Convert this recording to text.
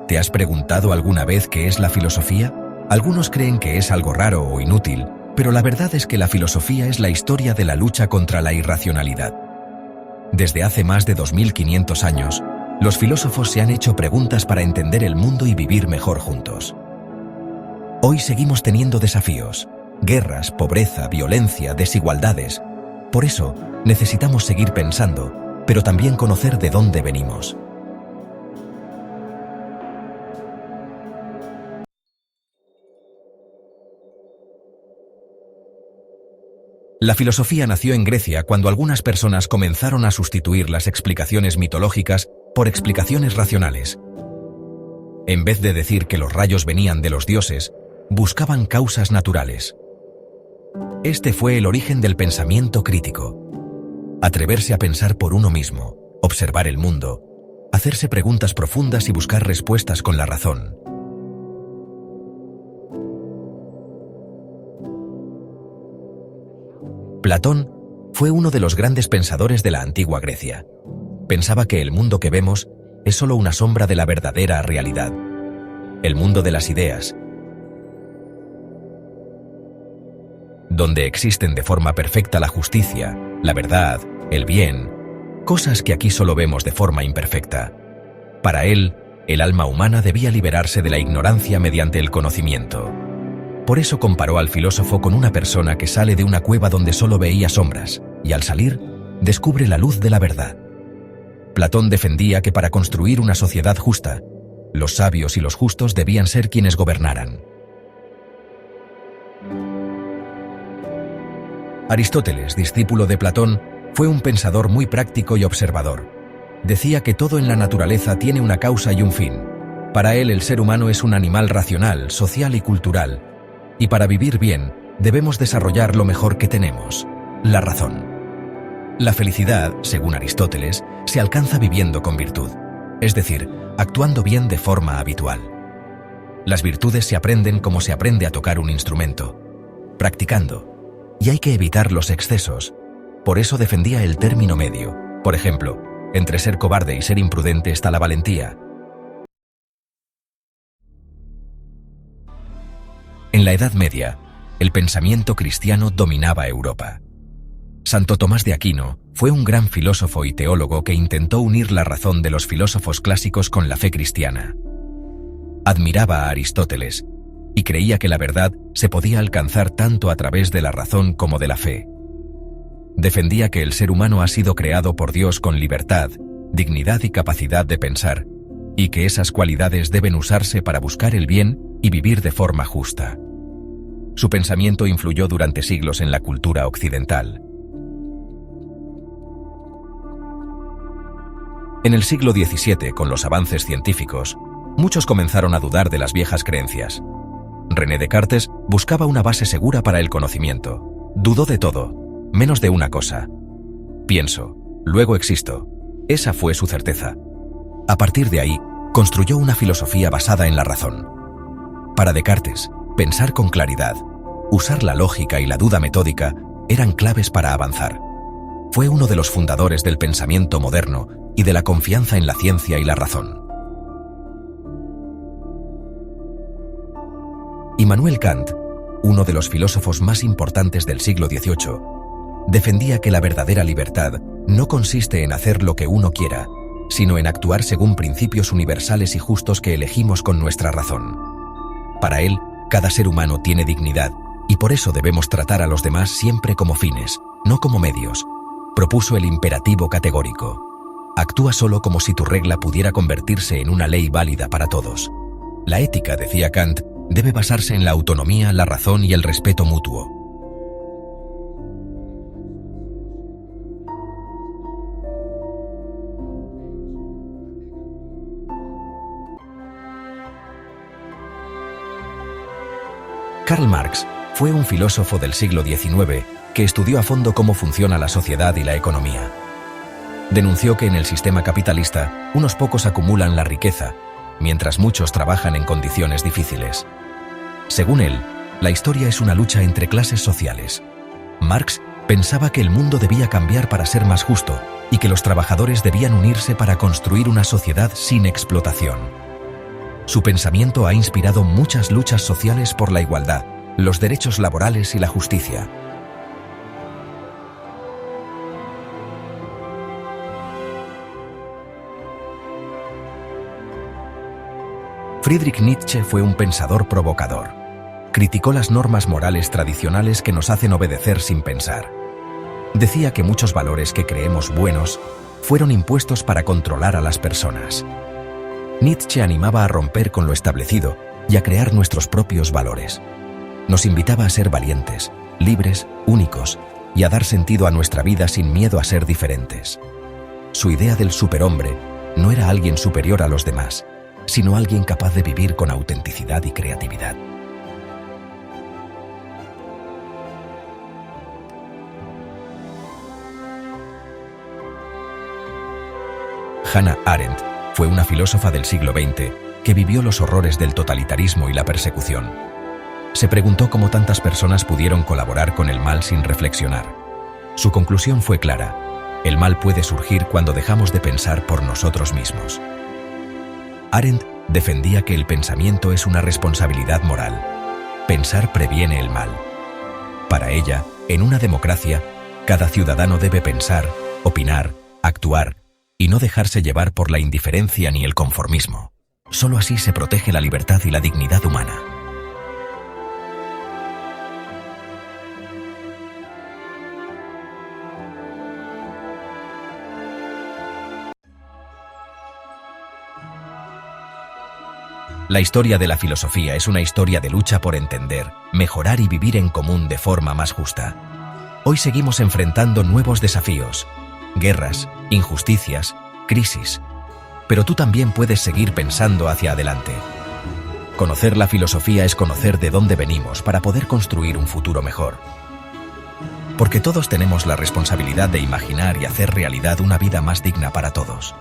¿Te has preguntado alguna vez qué es la filosofía? Algunos creen que es algo raro o inútil, pero la verdad es que la filosofía es la historia de la lucha contra la irracionalidad. Desde hace más de 2500 años, los filósofos se han hecho preguntas para entender el mundo y vivir mejor juntos. Hoy seguimos teniendo desafíos: guerras, pobreza, violencia, desigualdades. Por eso, necesitamos seguir pensando, pero también conocer de dónde venimos. La filosofía nació en Grecia cuando algunas personas comenzaron a sustituir las explicaciones mitológicas por explicaciones racionales. En vez de decir que los rayos venían de los dioses, buscaban causas naturales. Este fue el origen del pensamiento crítico. Atreverse a pensar por uno mismo, observar el mundo, hacerse preguntas profundas y buscar respuestas con la razón. Platón fue uno de los grandes pensadores de la antigua Grecia. Pensaba que el mundo que vemos es solo una sombra de la verdadera realidad, el mundo de las ideas, donde existen de forma perfecta la justicia, la verdad, el bien, cosas que aquí solo vemos de forma imperfecta. Para él, el alma humana debía liberarse de la ignorancia mediante el conocimiento. Por eso comparó al filósofo con una persona que sale de una cueva donde solo veía sombras, y al salir, descubre la luz de la verdad. Platón defendía que para construir una sociedad justa, los sabios y los justos debían ser quienes gobernaran. Aristóteles, discípulo de Platón, fue un pensador muy práctico y observador. Decía que todo en la naturaleza tiene una causa y un fin. Para él, el ser humano es un animal racional, social y cultural, y para vivir bien, debemos desarrollar lo mejor que tenemos: la razón. La felicidad, según Aristóteles, se alcanza viviendo con virtud, es decir, actuando bien de forma habitual. Las virtudes se aprenden como se aprende a tocar un instrumento, practicando, y hay que evitar los excesos. Por eso defendía el término medio. Por ejemplo, entre ser cobarde y ser imprudente está la valentía. En la Edad Media, el pensamiento cristiano dominaba Europa. Santo Tomás de Aquino fue un gran filósofo y teólogo que intentó unir la razón de los filósofos clásicos con la fe cristiana. Admiraba a Aristóteles y creía que la verdad se podía alcanzar tanto a través de la razón como de la fe. Defendía que el ser humano ha sido creado por Dios con libertad, dignidad y capacidad de pensar, y que esas cualidades deben usarse para buscar el bien y vivir de forma justa. Su pensamiento influyó durante siglos en la cultura occidental. En el siglo XVII, con los avances científicos, muchos comenzaron a dudar de las viejas creencias. René Descartes buscaba una base segura para el conocimiento. Dudó de todo, menos de una cosa. Pienso, luego existo. Esa fue su certeza. A partir de ahí, construyó una filosofía basada en la razón. Para Descartes, pensar con claridad, usar la lógica y la duda metódica eran claves para avanzar. Fue uno de los fundadores del pensamiento moderno y de la confianza en la ciencia y la razón. Immanuel Kant, uno de los filósofos más importantes del siglo XVIII, defendía que la verdadera libertad no consiste en hacer lo que uno quiera, sino en actuar según principios universales y justos que elegimos con nuestra razón. Para él, cada ser humano tiene dignidad, y por eso debemos tratar a los demás siempre como fines, no como medios. Propuso el imperativo categórico: actúa solo como si tu regla pudiera convertirse en una ley válida para todos. La ética, decía Kant, debe basarse en la autonomía, la razón y el respeto mutuo. Karl Marx fue un filósofo del siglo XIX que estudió a fondo cómo funciona la sociedad y la economía. Denunció que en el sistema capitalista, unos pocos acumulan la riqueza, mientras muchos trabajan en condiciones difíciles. Según él, la historia es una lucha entre clases sociales. Marx pensaba que el mundo debía cambiar para ser más justo y que los trabajadores debían unirse para construir una sociedad sin explotación. Su pensamiento ha inspirado muchas luchas sociales por la igualdad, los derechos laborales y la justicia. Friedrich Nietzsche fue un pensador provocador. Criticó las normas morales tradicionales que nos hacen obedecer sin pensar. Decía que muchos valores que creemos buenos fueron impuestos para controlar a las personas. Nietzsche animaba a romper con lo establecido y a crear nuestros propios valores. Nos invitaba a ser valientes, libres, únicos y a dar sentido a nuestra vida sin miedo a ser diferentes. Su idea del superhombre no era alguien superior a los demás, sino alguien capaz de vivir con autenticidad y creatividad. Hannah Arendt fue una filósofa del siglo XX que vivió los horrores del totalitarismo y la persecución. Se preguntó cómo tantas personas pudieron colaborar con el mal sin reflexionar. Su conclusión fue clara: el mal puede surgir cuando dejamos de pensar por nosotros mismos. Arendt defendía que el pensamiento es una responsabilidad moral. Pensar previene el mal. Para ella, en una democracia, cada ciudadano debe pensar, opinar, actuar y no dejarse llevar por la indiferencia ni el conformismo. Solo así se protege la libertad y la dignidad humana. La historia de la filosofía es una historia de lucha por entender, mejorar y vivir en común de forma más justa. Hoy seguimos enfrentando nuevos desafíos, guerras, injusticias, crisis. Pero tú también puedes seguir pensando hacia adelante. Conocer la filosofía es conocer de dónde venimos para poder construir un futuro mejor. Porque todos tenemos la responsabilidad de imaginar y hacer realidad una vida más digna para todos.